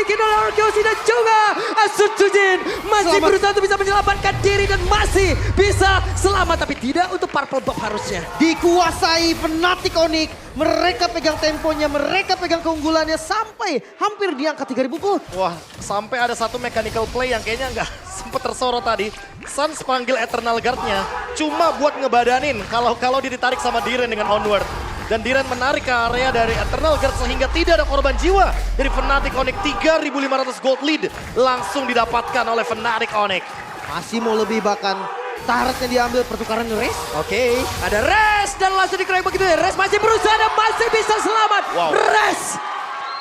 dimiliki oleh Arkeosi dan juga Sutsujin. Masih berusaha untuk bisa menyelamatkan diri dan masih bisa selamat. Tapi tidak untuk Purple Buff harusnya. Dikuasai Fnatic Onyx. Mereka pegang temponya, mereka pegang keunggulannya sampai hampir di angka 3000 gold. Wah, sampai ada satu mechanical play yang kayaknya nggak sempet tersorot tadi. Suns panggil Eternal Guard-nya cuma buat ngebadanin kalau dia ditarik sama Diren dengan Onward. Dan Diren menarik ke area dari Eternal Guard sehingga tidak ada korban jiwa dari Fnatic Onyx. 3.500 gold lead langsung didapatkan oleh Fnatic Onyx. Masih mau lebih bahkan. Taretnya diambil pertukaran race. Oke, ada Res dan langsung dikeroyok begitu ya. Res masih berusaha dan masih bisa selamat. Wow. Res.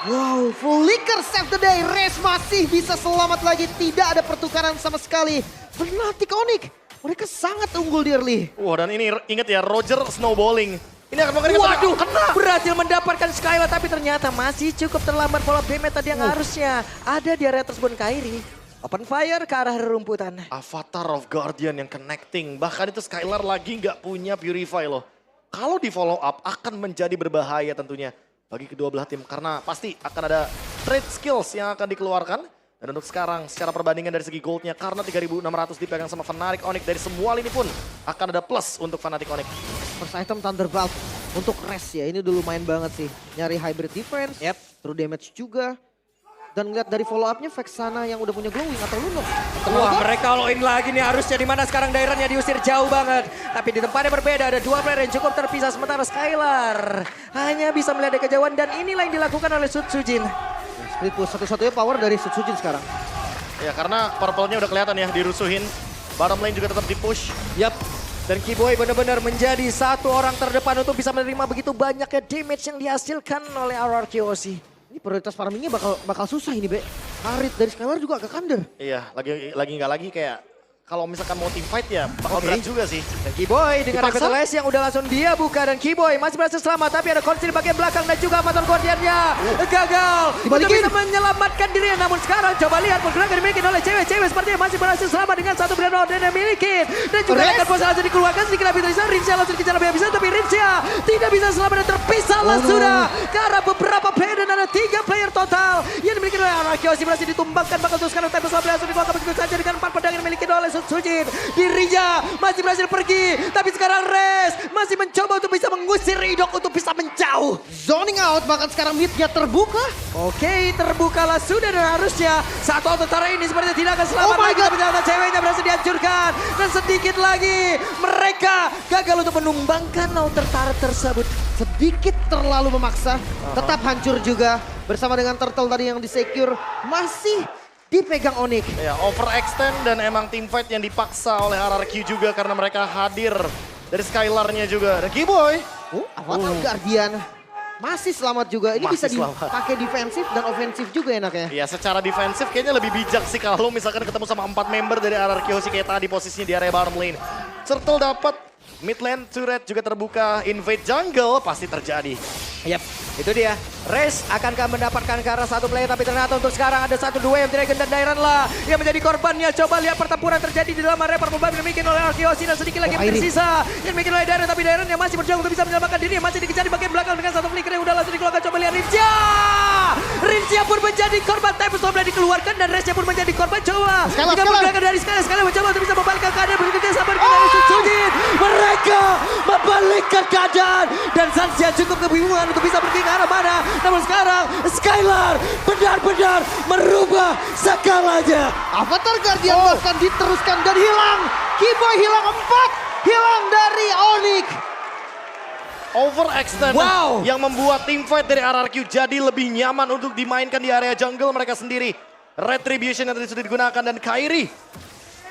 Wow, Flicker save the day. Race masih bisa selamat lagi. Tidak ada pertukaran sama sekali. Fnatic Onyx, mereka sangat unggul di early. Wah, dan ini ingat ya, Roger snowballing. Ini akan mengerikan. Waduh, kena. berhasil mendapatkan Skylar tapi ternyata masih cukup terlambat follow up damage tadi yang harusnya ada di area tersebut Kairi. Open fire ke arah rerumputan. Avatar of Guardian yang connecting. Bahkan itu Skylar lagi nggak punya Purify loh. Kalau di follow up akan menjadi berbahaya tentunya bagi kedua belah tim. Karena pasti akan ada trade skills yang akan dikeluarkan. Dan untuk sekarang secara perbandingan dari segi goldnya karena 3.600 dipegang sama Fnatic Onyx dari semua lini pun akan ada plus untuk Fnatic Onyx. First item Thunderbolt untuk Race ya. Ini udah lumayan banget sih. Nyari hybrid defense, true damage juga. Dan ngeliat dari follow up-nya Vexana yang udah punya glowing atau Lunox. Wah, mereka all in lagi nih harusnya di mana sekarang Dairannya diusir jauh banget. Tapi di tempatnya berbeda ada dua player yang cukup terpisah sementara Skylar hanya bisa melihat dari kejauhan dan inilah yang dilakukan oleh Sutsujin. Split push satu-satunya power dari Sutsujin sekarang. Ya karena purple-nya udah kelihatan ya dirusuhin. Bottom lane juga tetap di-push. Yap. Dan Kiboy benar-benar menjadi satu orang terdepan untuk bisa menerima begitu banyaknya damage yang dihasilkan oleh RRQOC. Ini prioritas farmingnya bakal susah ini, Be. Karit dari Skylar juga agak under. Iya, lagi kayak kalau misalkan mau team fight ya bakal berat juga sih. Dan Kiboy dengan Revitalize yang udah langsung dia buka dan Kiboy masih berhasil selamat tapi ada Konsil di bagian belakang dan juga Avatar Guardiannya gagal. Untuk bisa menyelamatkan dirinya namun sekarang coba lihat pergerakan dimiliki oleh cewek-cewek sepertinya masih berhasil selamat dengan satu brand order yang dimiliki. Dan juga akan pose langsung dikeluarkan sedikit lebih Rincia. Rincia langsung dikejar lebih habisnya tapi Rincia tidak bisa selamat dan terpisah sudah. Karena beberapa player dan ada 3 player total yang dimiliki oleh Arkeosi berhasil ditumbangkan bakal terus sekarang Tempest Lab langsung dikeluarkan begitu saja dengan 4 pedang yang dimiliki oleh Sutsujin. Dirinya masih berhasil pergi. Tapi sekarang Res masih mencoba untuk bisa mengusir Idok untuk bisa menjauh. Zoning out bahkan sekarang midnya terbuka. Oke, terbukalah sudah dan harusnya satu tentara ini sepertinya tidak akan selamat lagi. Tapi ternyata ceweknya berhasil dihancurkan. Dan sedikit lagi mereka gagal untuk menumbangkan tentara tersebut. Sedikit terlalu memaksa. Tetap hancur juga. Bersama dengan Turtle tadi yang di-secure. Masih dipegang Onyx. Ya, overextend dan emang team fight yang dipaksa oleh RRQ juga karena mereka hadir dari Skylar-nya juga. Dan Kiboy. Avatar Guardian masih selamat juga. Ini bisa dipakai defensif dan ofensif juga enaknya. Ya, secara defensif kayaknya lebih bijak sih kalau misalkan ketemu sama 4 member dari RRQ sih kayak tadi posisinya di area bottom lane. Turtle dapat, mid lane turret juga terbuka, invade jungle pasti terjadi. Yap, itu dia. Race akankah mendapatkan ke arah satu player tapi ternyata untuk sekarang ada 1-2 yang Dragon dan Dairan lah yang menjadi korbannya. Coba lihat pertempuran terjadi di dalam area Purple Buff yang dimiliki oleh Arkeosi dan sedikit lagi yang tersisa yang dimiliki oleh Dairan tapi Dairan yang masih berjuang untuk bisa menyelamatkan diri masih dikejar di bagian belakang dengan satu flicker yang udah langsung dikeluarkan. Coba lihat Rincia. Rincia pun menjadi korban tapi setelah dikeluarkan dan Race pun menjadi korban. Coba dengan pergerakan dari Skylar mencoba untuk bisa membalikkan keadaan begitu dia sabar dari Sutsujin. Mereka membalikkan keadaan dan Sansia cukup kebingungan untuk bisa pergi ke arah mana. Namun sekarang Skylar benar-benar merubah segalanya. Avatar Guardian bahkan diteruskan dan hilang. Kiboy hilang 4. Hilang dari Onyx. Overextend yang membuat team fight dari RRQ jadi lebih nyaman untuk dimainkan di area jungle mereka sendiri. Retribution yang tadi sudah digunakan dan Kairi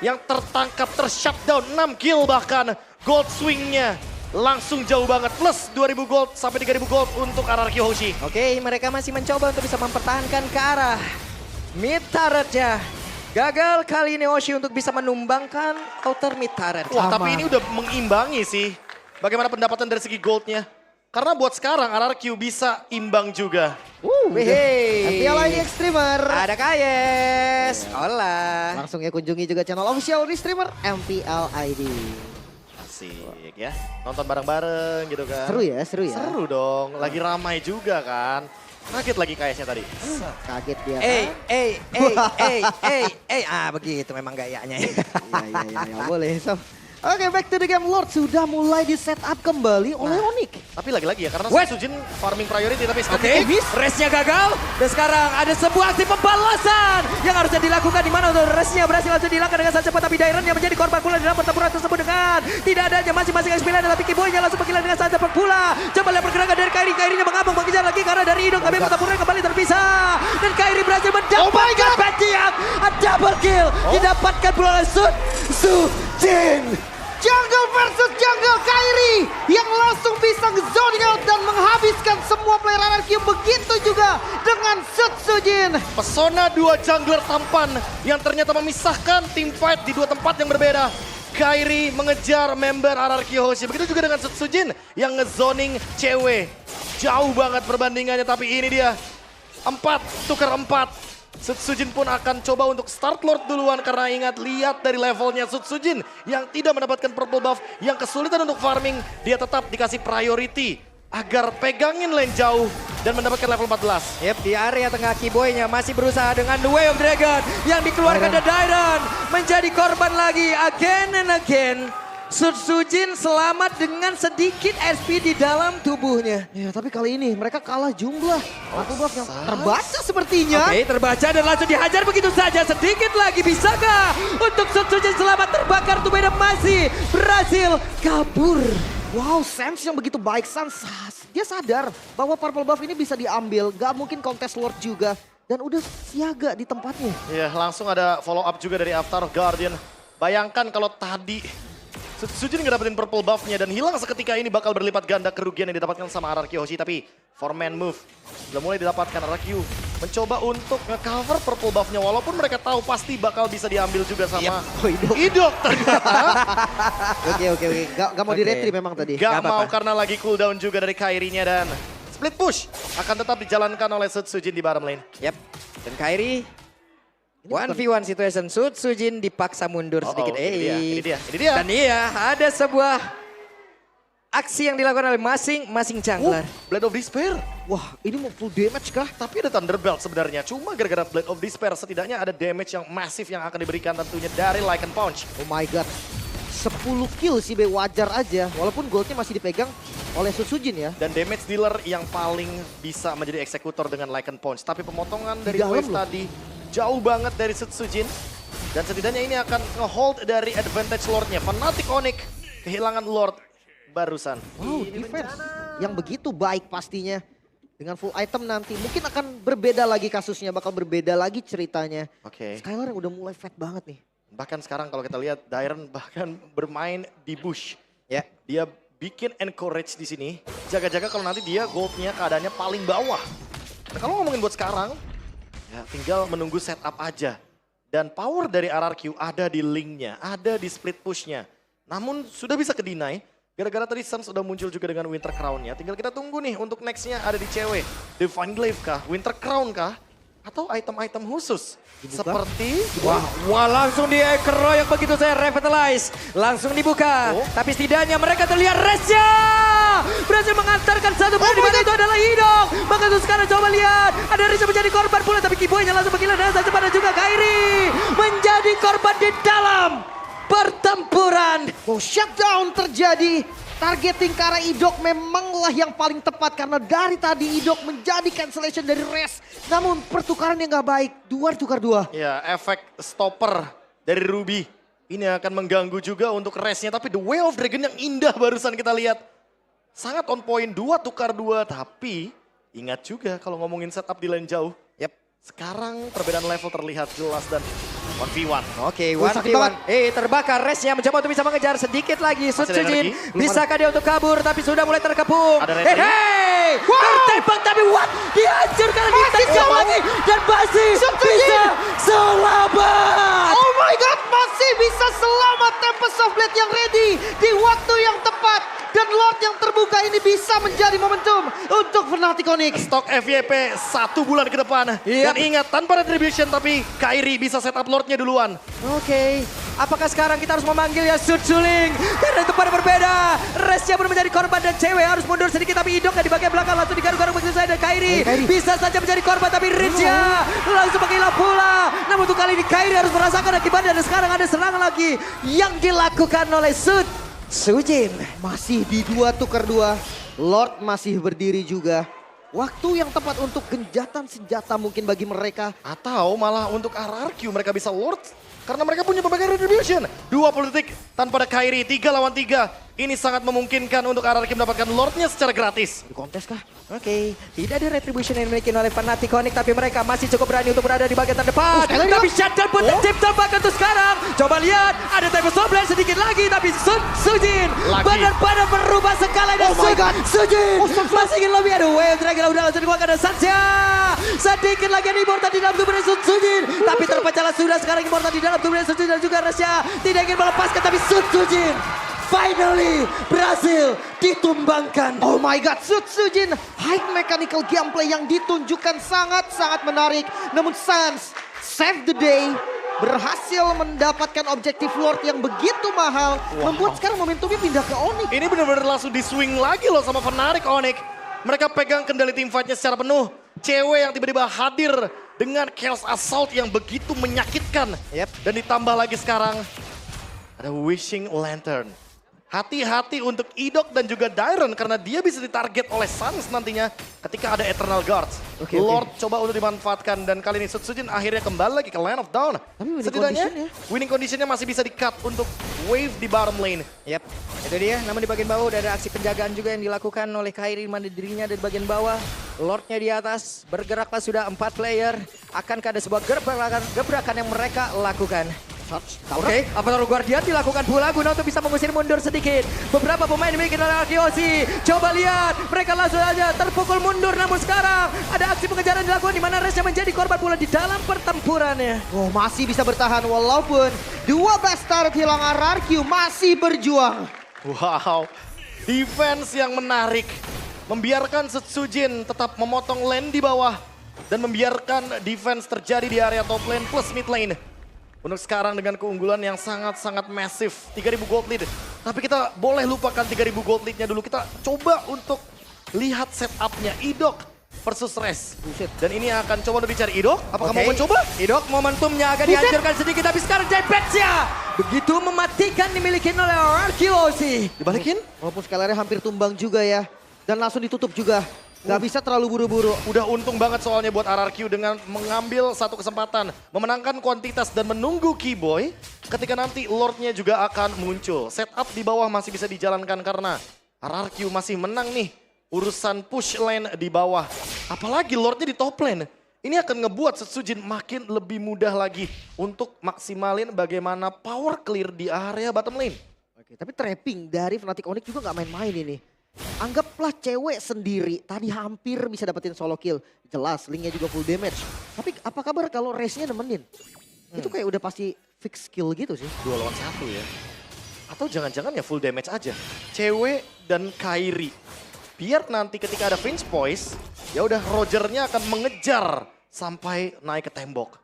yang tertangkap tershutdown 6 kill bahkan gold swingnya langsung jauh banget plus 2000 gold sampai 3000 gold untuk RRQ Hoshi. Oke, mereka masih mencoba untuk bisa mempertahankan ke arah mid turretnya. Gagal kali ini Hoshi untuk bisa menumbangkan outer mid turret. Wah, tapi ini udah mengimbangi sih. Bagaimana pendapatan dari segi goldnya? Karena buat sekarang RRQ bisa imbang juga. MPL ID Extremer. Ada Kayes. Hola. Langsung ya kunjungi juga channel official di streamer MPL ID. Asik ya, nonton bareng-bareng gitu kan. Seru ya, seru ya. Seru dong, lagi ramai juga kan. Kaget lagi KS-nya tadi. Kaget dia. Begitu memang gayanya. Iya, boleh. So, oke, back to the game. Lord sudah mulai di setup kembali oleh Onyx. Tapi lagi-lagi ya, karena Wait. Sujin farming priority tapi Oke, sekali race-nya gagal. Dan sekarang ada sebuah aksi pembalasan yang harusnya dilakukan di mana untuk race-nya berhasil langsung dihilangkan dengan sangat cepat. Tapi Dairon yang menjadi korban pula dalam pertempuran tersebut dengan tidak adanya masing-masing XP lain. Tapi Kiboy-nya langsung menghilang dengan sangat cepat pula. Coba lihat pergerakan dari Kairi. Kairi-nya mengambang mengejar lagi karena dari Idong. Tapi pertempuran kembali terpisah. Dan Kairi berhasil mendapatkan Batiak. A double kill. Didapatkan pula oleh Sujin. Jungle versus Jungle, Kairi yang langsung bisa zoning out dan menghabiskan semua player RRQ. Begitu juga dengan Sujin. pesona dua jungler tampan yang ternyata memisahkan tim fight di dua tempat yang berbeda. Kairi mengejar member RRQ Hoshi. Begitu juga dengan Sujin yang ngezoning cewek. Jauh banget perbandingannya, tapi ini dia. 4 tukar 4. Sujin pun akan coba untuk start Lord duluan karena ingat lihat dari levelnya Sujin yang tidak mendapatkan purple buff, yang kesulitan untuk farming, dia tetap dikasih priority agar pegangin lane jauh dan mendapatkan level 14. Yep, di area tengah Kiboy-nya masih berusaha dengan The Way of Dragon yang dikeluarkan dari Dairon. Menjadi korban lagi again and again. Sujin selamat dengan sedikit SP di dalam tubuhnya. Ya, tapi kali ini mereka kalah jumlah. Purple buff yang terbaca sepertinya. Oke, terbaca dan langsung dihajar begitu saja. Sedikit lagi, bisakah untuk Sujin selamat terbakar? Tubeda masih berhasil kabur. Wow, Sams yang begitu baik, Sans. Dia sadar bahwa purple buff ini bisa diambil. Gak mungkin kontes Lord juga. Dan udah siaga di tempatnya. Ya, langsung ada follow up juga dari Avatar Guardian. Bayangkan kalau tadi Sujin nggak dapetin purple buff-nya dan hilang seketika ini bakal berlipat ganda kerugian yang didapatkan sama RRQ Hoshi. Tapi 4-man move sudah mulai didapatkan. RRQ mencoba untuk nge-cover purple buff-nya walaupun mereka tahu pasti bakal bisa diambil juga sama Idok ternyata. Oke. Gak mau di-retry memang tadi. Gak mau karena lagi cooldown juga dari Kairi-nya dan split push akan tetap dijalankan oleh Sujin di bottom lane. Yep, dan Kairi 1v1 situation. Sujin dipaksa mundur sedikit. Ini dia. Dan iya, ada sebuah aksi yang dilakukan oleh masing-masing jungler. Blade of Despair. Wah, ini mau full damage kah? Tapi ada Thunderbelt sebenarnya. Cuma gara-gara Blade of Despair setidaknya ada damage yang masif yang akan diberikan tentunya dari Lycan Punch. Oh my god. 10 kill sih be, wajar aja. Walaupun goldnya masih dipegang oleh Sujin ya. Dan damage dealer yang paling bisa menjadi eksekutor dengan Lycan Punch. Tapi pemotongan dari dalam wave loh. tadi jauh banget dari Sujin. Dan setidaknya ini akan nge-hold dari advantage Lordnya. Fnatic Onyx kehilangan Lord barusan. Wow, defense yang begitu baik pastinya. Dengan full item nanti mungkin akan berbeda lagi kasusnya. Bakal berbeda lagi ceritanya. Oke. Skylar yang udah mulai fat banget nih. Bahkan sekarang kalau kita lihat Dairon bahkan bermain di bush. Ya, dia bikin encourage di sini. Jaga-jaga kalau nanti dia goldnya keadaannya paling bawah. Nah, kalau ngomongin buat sekarang, ya tinggal menunggu setup aja. Dan power dari RRQ ada di linknya, ada di split pushnya. Namun sudah bisa ke-deny. Gara-gara tadi Suns sudah muncul juga dengan Winter Crown-nya. Tinggal kita tunggu nih untuk next-nya ada di cewek. Divine Glaive kah? Winter Crown kah? Atau item-item khusus? Seperti... Wah, langsung dikeroyok begitu saya revitalize. Langsung dibuka. Tapi setidaknya mereka terlihat race-nya. Berhasil mengantarkan satu poin di mana itu adalah Idong. Maka itu sekarang coba lihat. Ada Risa menjadi korban pula. Tapi Kiboy-nya langsung menghilang dan saja pada juga Kairi. Menjadi korban di dalam pertempuran. Wow, shutdown terjadi. Targeting ke arah Idok memanglah yang paling tepat karena dari tadi Idok menjadi cancellation dari Res. Namun pertukaran yang gak baik, 2 tukar 2. Ya, efek stopper dari Ruby. Ini akan mengganggu juga untuk Resnya. Tapi The Way of Dragon yang indah barusan kita lihat. Sangat on point, 2 tukar 2. Tapi ingat juga kalau ngomongin setup di lane jauh. Yep. Sekarang perbedaan level terlihat jelas dan 1v1. Oke, 1v1. Terbakar Resnya mencoba untuk bisa mengejar sedikit lagi. Sujin, bisakah dia untuk kabur tapi sudah mulai terkepung. Tertembak tapi what? Dihancurkan lagi, tajam lagi. Dan masih bisa selamat. Oh my god, masih bisa selamat. Tempest of Blade yang ready di waktu yang tepat. Dan Lord yang terbuka ini bisa menjadi momentum untuk Fnatic Onyx. Stok FYP 1 bulan ke depan. Dan ingat, tanpa retribution tapi Kairi bisa setup Lordnya duluan. Oke, Apakah sekarang kita harus memanggil ya Sud Suling? Karena itu pada berbeda. Resnya pun menjadi korban dan cewek harus mundur sedikit. Tapi Idok di bagian belakang langsung digaruk-garuk begitu saja. Dan Kairi bisa saja menjadi korban. Tapi Rizya langsung menghilang pula. Namun untuk kali ini Kairi harus merasakan akibatnya. Dan sekarang ada serangan lagi yang dilakukan oleh Sud Sujin. Masih di 2 tukar 2. Lord masih berdiri juga. Waktu yang tepat untuk genjatan senjata mungkin bagi mereka. Atau malah untuk RRQ mereka bisa Lord. Karena mereka punya berbagai retribution. 20 detik tanpa ada Kairi, 3 lawan 3. Ini sangat memungkinkan untuk RRQ mendapatkan Lordnya secara gratis. Di kontes kah? Oke, tidak ada retribution yang dimiliki oleh Fnatic Onyx, tapi mereka masih cukup berani untuk berada di bagian terdepan. Tapi shutdown pun tertip terbakar untuk sekarang. Coba lihat, ada Tempest of Blade sedikit lagi, tapi Sujin benar-benar berubah sekali. Dan Sujin masih ingin lebih. Aduh, Wave Dragon udah langsung dikeluarkan dan Sansya. Sedikit lagi ada Immortal di dalam tubuh Sujin. Tapi terpecahlah sudah sekarang Immortal di dalam tubuh Sujin dan juga Resya tidak ingin melepaskan, tapi Sujin finally berhasil ditumbangkan. Oh my god, Sud Sujin, high mechanical gameplay yang ditunjukkan sangat-sangat menarik. Namun Sans save the day, berhasil mendapatkan objektif Lord yang begitu mahal. Membuat sekarang momentumnya pindah ke Onyx. Ini benar-benar langsung di swing lagi loh sama Fnatic Onyx. Mereka pegang kendali teamfightnya secara penuh. Cewek yang tiba-tiba hadir dengan Chaos Assault yang begitu menyakitkan. Dan ditambah lagi sekarang ada Wishing Lantern. Hati-hati untuk Idok dan juga Dairon karena dia bisa ditarget oleh Sans nantinya ketika ada Eternal Guards. Lord coba untuk dimanfaatkan dan kali ini Sud Sujin akhirnya kembali lagi ke Land of Dawn. Setidaknya winning conditionnya masih bisa di-cut untuk wave di bottom lane. Itu dia. Namun di bagian bawah udah ada aksi penjagaan juga yang dilakukan oleh Kairi, mana dirinya ada di bagian bawah. Lordnya di atas, bergeraklah sudah 4 player. Akankah ada sebuah gebrakan yang mereka lakukan? Oke, Avatar Guardian dilakukan pula guna untuk bisa mengusir mundur sedikit. Beberapa pemain dimiliki oleh Arkeosi. Coba lihat, mereka langsung saja terpukul mundur. Namun sekarang ada aksi pengejaran dilakukan di mana Resnya menjadi korban pula di dalam pertempurannya. Oh, masih bisa bertahan walaupun 12 turret hilang, RRQ masih berjuang. Wow, defense yang menarik. Membiarkan Sud Sujin tetap memotong lane di bawah. Dan membiarkan defense terjadi di area top lane plus mid lane. Untuk sekarang dengan keunggulan yang sangat-sangat masif. 3000 gold lead. Tapi kita boleh lupakan 3000 gold leadnya dulu. Kita coba untuk lihat setupnya Idok versus Res. Dan ini akan coba untuk dicari Idok. Apakah mau mencoba? Idok momentumnya akan dihancurkan sedikit. Tapi sekarang Jaypetsya begitu mematikan dimiliki oleh Arkeosi. Dibalikin? Walaupun scalernya hampir tumbang juga ya. Dan langsung ditutup juga. Gak bisa terlalu buru-buru. Udah untung banget soalnya buat RRQ dengan mengambil satu kesempatan. Memenangkan kuantitas dan menunggu Keyboy ketika nanti Lordnya juga akan muncul. Setup di bawah masih bisa dijalankan karena RRQ masih menang nih. Urusan push lane di bawah. Apalagi Lordnya di top lane. Ini akan ngebuat Sud Sujin makin lebih mudah lagi untuk maksimalin bagaimana power clear di area bottom lane. Oke, tapi trapping dari Fnatic Onyx juga gak main-main ini. Anggaplah cewek sendiri, tadi hampir bisa dapetin solo kill. Jelas, linknya juga full damage. Tapi apa kabar kalau race-nya nemenin? Itu kayak udah pasti fix skill gitu sih. 2 lawan 1 ya. Atau jangan-jangan ya full damage aja. Cewek dan Kairi. Biar nanti ketika ada Finch Poise, ya udah Rogernya akan mengejar sampai naik ke tembok.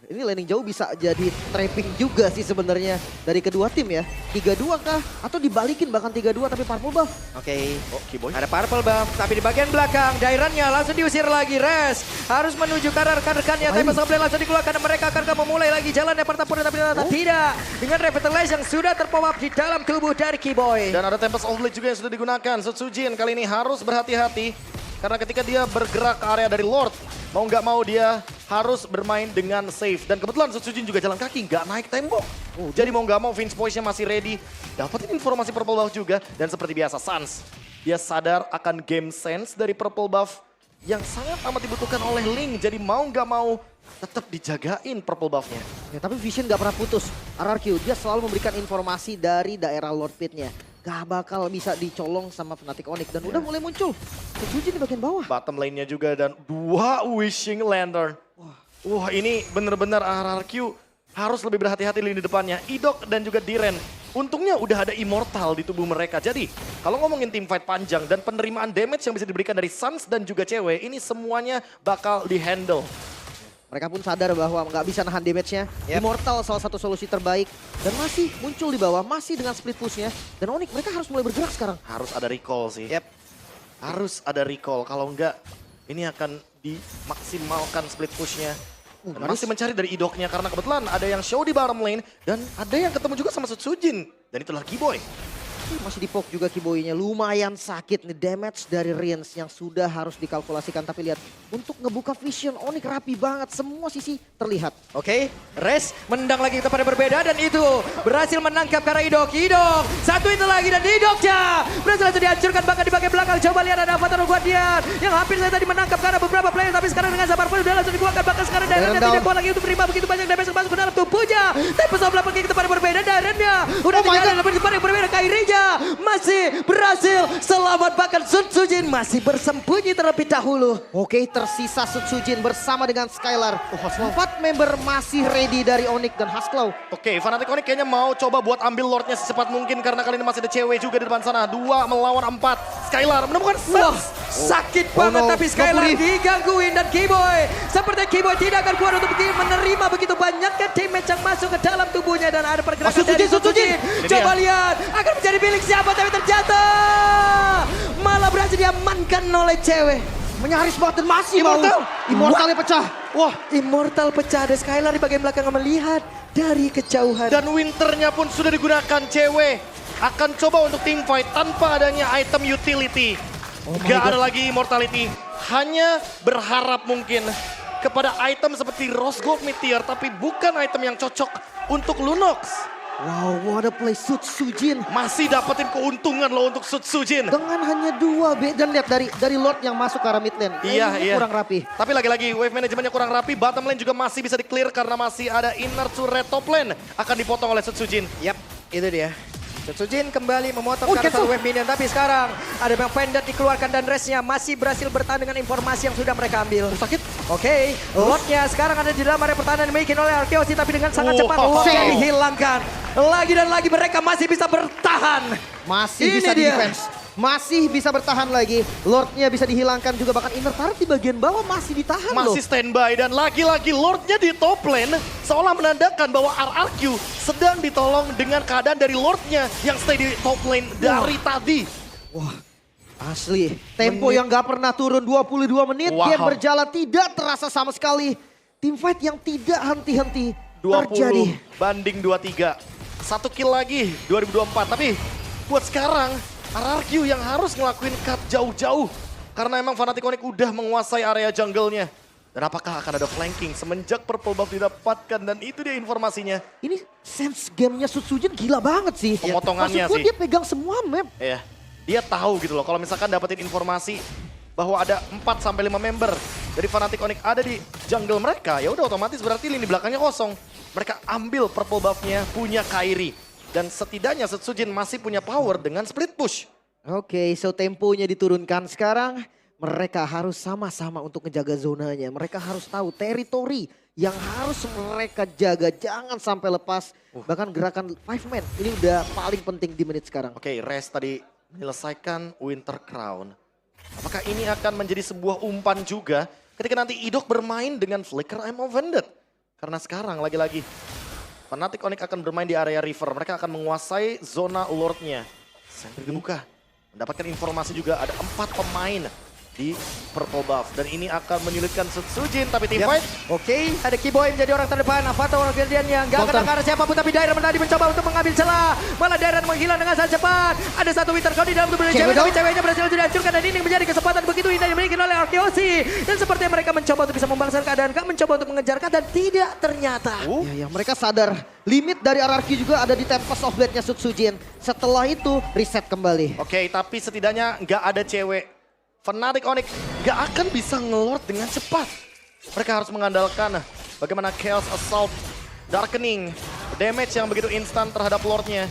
Ini landing jauh bisa jadi trapping juga sih sebenarnya dari kedua tim ya. 3-2 kah? Atau dibalikin bahkan 3-2 tapi purple buff. Oke. Oh, Keyboy. Ada purple buff, tapi di bagian belakang Dairannya langsung diusir lagi. Res harus menuju ke arah rekan-rekannya. Tempest of Blade langsung dikeluarkan. Mereka akan memulai lagi jalannya pertempuran, tapi ternyata tidak. Dengan Revitalize yang sudah terpop up di dalam tubuh dari Keyboy. Dan ada Tempest of Blade juga yang sudah digunakan. Sud Sujin kali ini harus berhati-hati. Karena ketika dia bergerak ke area dari Lord, mau nggak mau dia harus bermain dengan safe. Dan kebetulan Sud Sujin juga jalan kaki, nggak naik tembok. Jadi mau nggak mau Finch Poise-nya masih ready. Dapetin informasi purple buff juga. Dan seperti biasa Sans, dia sadar akan game sense dari purple buff yang sangat amat dibutuhkan oleh Link. Jadi mau nggak mau tetap dijagain purple buff-nya. Ya, tapi Vision gak pernah putus. RRQ dia selalu memberikan informasi dari daerah Lord Pit-nya. Gak bakal bisa dicolong sama Fnatic Onyx. Dan udah mulai muncul. Sujin di bagian bawah. Bottom lane-nya juga dan 2 Wishing Lantern. Wah ini bener-bener RRQ harus lebih berhati-hati lini depannya. Idok dan juga Diren. Untungnya udah ada Immortal di tubuh mereka. Jadi kalau ngomongin team fight panjang dan penerimaan damage yang bisa diberikan dari Sans dan juga cewek. Ini semuanya bakal dihandle. Mereka pun sadar bahwa nggak bisa nahan damage-nya. Immortal salah satu solusi terbaik. Dan masih muncul di bawah, masih dengan split push-nya. Dan Onyx mereka harus mulai bergerak sekarang. Harus ada recall sih. Yep. Harus ada recall. Kalau enggak, ini akan dimaksimalkan split push-nya. Dan masih mencari dari idoknya karena kebetulan ada yang show di bottom lane. Dan ada yang ketemu juga sama Sutsujin. Dan itulah Kiboy. Masih dipok juga Kiboy-nya, lumayan sakit nih damage dari Riens yang sudah harus dikalkulasikan. Tapi lihat, untuk ngebuka vision Onyx rapi banget, semua sisi terlihat. Oke, Res menendang lagi kepada berbeda dan itu berhasil menangkap karena Idok. Idok, satu itu lagi dan Idoknya berhasil itu dihancurkan bahkan di bagian belakang. Coba lihat ada Avatar Guardian yang hampir saya tadi menangkap karena beberapa player. Tapi sekarang dengan sabar pun sudah langsung dikeluarkan. Bahkan sekarang Darrennya tidak kuat lagi untuk menerima begitu banyak damage yang masuk ke dalam tubuhnya. Tapi pesawat belakang kita pada berbeda, Darrennya udah tidak ada lebih depan yang berbeda. Kairinya masih berhasil selamat, bahkan Sutsujin masih bersembunyi terlebih dahulu. Oke, tersisa Sutsujin bersama dengan Skylar. 4 member masih ready dari Onyx dan Haskell. Oke, Fnatic Onyx kayaknya mau coba buat ambil Lordnya secepat mungkin karena kali ini masih ada cewek juga di depan sana. 2 melawan 4. Skylar menemukan Wah, sakit banget no. tapi Skylar Nopuri. digangguin dan Kiboy. Seperti Kiboy tidak akan kuat untuk menerima begitu banyaknya damage yang masuk ke dalam tubuhnya dan ada pergerakan dari Sutsujin. Coba lihat, akan menjadi milik siapa tapi ternyata malah berhasil diamankan oleh cewek. Menyaris banget dan masih Immortal. mau. Immortalnya pecah. Wah, Immortal pecah, ada Skylar di bagian belakang melihat dari kejauhan. dan Winternya pun sudah digunakan cewek. Akan coba untuk team fight tanpa adanya item utility. Gak ada lagi immortality. Hanya berharap mungkin kepada item seperti Rose Gold Meteor. Tapi bukan item yang cocok untuk Lunox. Wow, what a play Sutsujin. Masih dapetin keuntungan loh untuk Sutsujin. Dengan hanya 2 dan lihat dari Lord yang masuk ke arah mid lane. Ini kurang rapi. Tapi lagi-lagi wave manajemennya kurang rapi. Bottom lane juga masih bisa di-clear karena masih ada inner to red top lane. Akan dipotong oleh Sutsujin. Yap, itu dia. Sutsujin kembali memotong Oh, karena cancel. satu wave minion. Tapi sekarang ada yang pendek dikeluarkan dan Resnya masih berhasil bertahan dengan informasi yang sudah mereka ambil. Sakit. Oke, Lordnya sekarang ada di dalam area pertahanan dimiliki oleh Arkeosi. Tapi dengan sangat cepat Lordnya dihilangkan. Lagi dan lagi mereka masih bisa bertahan. Masih Ini bisa di dia. defense. Masih bisa bertahan lagi. Lordnya bisa dihilangkan juga, bahkan inner turret di bagian bawah masih ditahan loh. Masih standby dan lagi-lagi Lordnya di top lane seolah menandakan bahwa RRQ sedang ditolong dengan keadaan dari Lordnya yang stay di top lane dari tadi. Wah, asli. Tempo yang gak pernah turun 22 menit. Wow. Game berjalan tidak terasa sama sekali. Team fight yang tidak henti-henti 20 terjadi. banding 23. 1 kill lagi 2024. Tapi buat sekarang RRQ yang harus ngelakuin cut jauh-jauh. Karena emang Fnatic Onyx udah menguasai area jungle-nya. Dan apakah akan ada flanking semenjak purple buff didapatkan, dan itu dia informasinya. Ini sense gamenya Sutsujin gila banget sih. Pemotongannya Maksud gua sih. dia pegang semua map. Iya, dia tahu gitu loh kalau misalkan dapetin informasi bahwa ada 4-5 member dari Fnatic Onyx ada di jungle mereka, ya udah otomatis berarti lini belakangnya kosong. Mereka ambil purple buff-nya, punya Kairi. Dan setidaknya Sutsujin masih punya power dengan split push. Oke, so temponya diturunkan sekarang. Mereka harus sama-sama untuk ngejaga zonanya. Mereka harus tahu teritori yang harus mereka jaga. Jangan sampai lepas. Bahkan gerakan 5 man ini udah paling penting di menit sekarang. Oke, Res tadi menyelesaikan Winter Crown. Apakah ini akan menjadi sebuah umpan juga ketika nanti Idok bermain dengan Flicker I'm Offended? Karena sekarang lagi-lagi Fnatic Onyx akan bermain di area river. Mereka akan menguasai zona Lordnya. Sentry dibuka. Mendapatkan informasi juga ada 4 pemain di purple buff. Dan ini akan menyulitkan Sutsujin. Tapi team fight. Oke, ada Kiboy menjadi orang terdepan. Avatar Guardian yang gak kena ke arah siapapun. Tapi Dairon tadi mencoba untuk mengambil celah. Malah Dairon menghilang dengan sangat cepat. Ada satu Winter Crown di dalam tubuh dari cewek. Tapi ceweknya berhasil dihancurkan. Dan ini menjadi kesempatan begitu indah yang dimiliki oleh Arkeosi. Dan sepertinya mereka mencoba untuk bisa membalaskan keadaan. Gak mencoba untuk mengejar dan tidak ternyata. Ya, mereka sadar limit dari RRQ juga ada di Tempest of Blade-nya Sutsujin. Setelah itu reset kembali. Oke, tapi setidaknya nggak ada cewek. Fnatic Onyx nggak akan bisa ngelord dengan cepat. Mereka harus mengandalkan bagaimana Chaos Assault, Darkening, damage yang begitu instan terhadap Lordnya.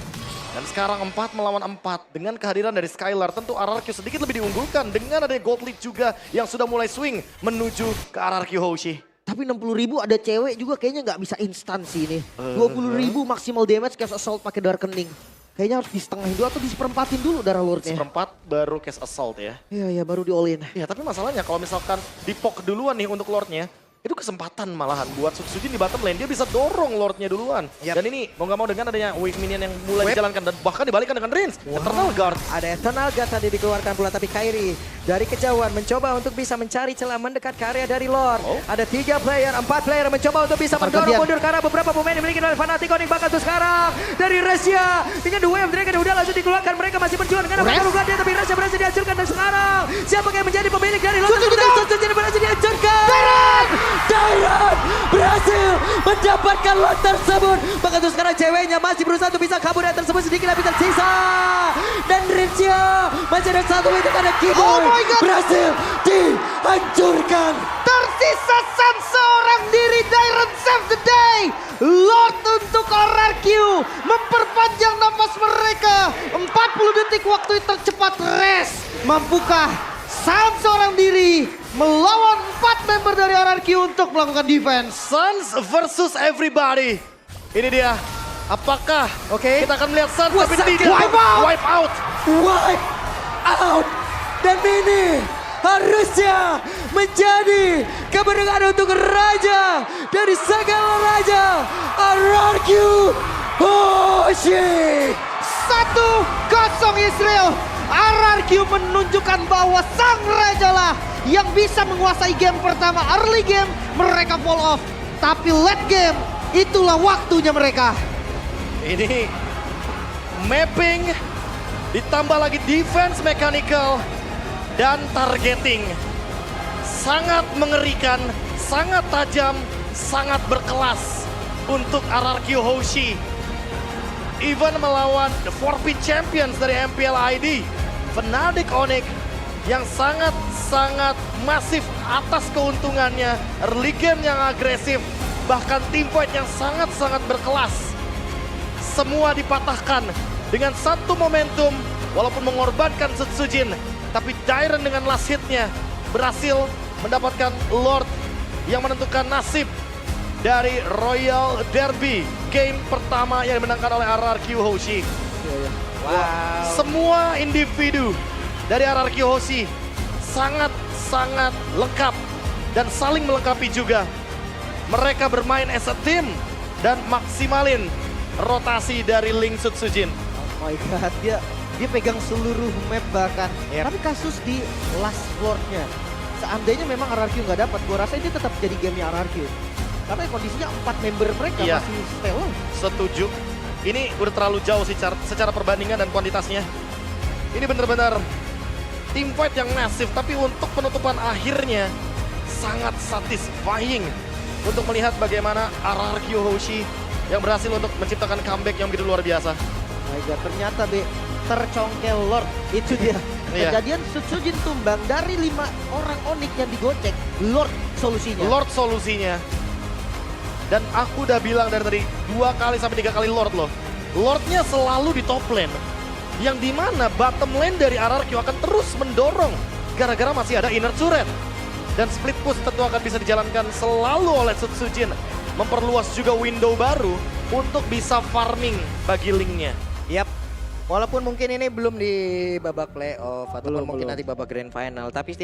Dan sekarang 4 melawan 4 dengan kehadiran dari Skylar. Tentu RRQ sedikit lebih diunggulkan dengan ada Gold League juga yang sudah mulai swing menuju ke RRQ Hoshi. Tapi 60.000 ada cewek juga kayaknya nggak bisa instan sih ini. 20.000 maksimal damage Chaos Assault pakai Darkening. Kayaknya harus di setengahin dulu atau di seperempatin dulu darah Lordnya. Seperempat baru Chaos Assault ya. Iya, baru di all in. Ya tapi masalahnya kalau misalkan dipok duluan nih untuk Lordnya, itu kesempatan malahan buat Sutsujin di bottom lane. Dia bisa dorong Lordnya duluan. Yap. Dan ini mau nggak mau dengan adanya wave minion yang mulai dijalankan. Dan bahkan dibalikan dengan Rince. Eternal Guard. Ada Eternal Guard tadi dikeluarkan pula, tapi Kairi dari kejauhan mencoba untuk bisa mencari celah mendekat ke area dari Lord. Ada 3 player, 4 player mencoba untuk bisa mendorong Pergantian. mundur karena beberapa pemain dimiliki oleh Fnatic Onyx. Bahkan tuh sekarang dari Resya dengan 2 wave Dragon udah langsung dikeluarkan. Mereka masih berjuang dengan Res. apa dia, tapi Resya berhasil dihancurkan. Dan sekarang siapa yang menjadi pemilik dari Lord? Sutsujin berhasil dihancurkan. Dairon berhasil mendapatkan lot tersebut. Bahkan tuh sekarang ceweknya masih berusaha untuk bisa kabur dari tersebut, sedikit lebih tersisa. Dan Rincia masih ada satu itu ada Kiboy. Oh my God. Berhasil dihancurkan. Tersisa seorang diri, Dairon save the day. Lord untuk RRQ memperpanjang nafas mereka. 40 detik waktu tercepat rest. Mampukah seorang diri melawan 4 member dari RRQ untuk melakukan defense? Suns versus everybody. Ini dia. Apakah kita akan melihat Suns tapi tidak Wipe out. wipe out. Wipe out. Dan ini harusnya menjadi kemenangan untuk raja dari segala raja, RRQ Hoshi. 1-0 Israel. RRQ menunjukkan bahwa sang raja lah yang bisa menguasai game pertama. Early game mereka fall off. Tapi late game itulah waktunya mereka. Ini mapping ditambah lagi defense mechanical dan targeting. Sangat mengerikan, sangat tajam, sangat berkelas untuk RRQ Hoshi. Even melawan the forfeit champions dari MPL ID, Fnatic Onyx yang sangat-sangat masif atas keuntungannya, early game yang agresif, bahkan team fight yang sangat-sangat berkelas. Semua dipatahkan dengan satu momentum, walaupun mengorbankan Sutsujin, tapi Dairon dengan last hitnya berhasil mendapatkan Lord yang menentukan nasib dari Royal Derby game pertama yang dimenangkan oleh RRQ Hoshi. Wow. Semua individu dari RRQ Hoshi sangat-sangat lengkap dan saling melengkapi juga. Mereka bermain as a team dan maksimalin rotasi dari Link Sutsujin. Oh my god, dia pegang seluruh map bahkan. Yep. Tapi kasus di last Lord-nya, seandainya memang RRQ nggak dapat, gua rasa ini tetap jadi gamenya RRQ. Karena kondisinya 4 member mereka Iya. masih stay low. Setuju. Ini udah terlalu jauh sih secara perbandingan dan kuantitasnya. Ini benar-benar team fight yang masif, tapi untuk penutupan akhirnya sangat satisfying untuk melihat bagaimana RRQ Hoshi yang berhasil untuk menciptakan comeback yang begitu luar biasa. My god, ternyata tercongkel Lord. Itu dia. Iya. Kejadian Sutsujin tumbang dari 5 orang Onyx yang digocek. Lord solusinya. Lord solusinya. Dan aku udah bilang dari tadi 2 kali sampai 3 kali Lord loh. Lordnya selalu di top lane. Yang dimana bottom lane dari RRQ akan terus mendorong. Gara-gara masih ada inner turret. Dan split push tentu akan bisa dijalankan selalu oleh Sutsujin. Memperluas juga window baru untuk bisa farming bagi Link-nya. Yap. Walaupun mungkin ini belum di babak playoff ataupun mungkin Belum. nanti babak grand final, tapi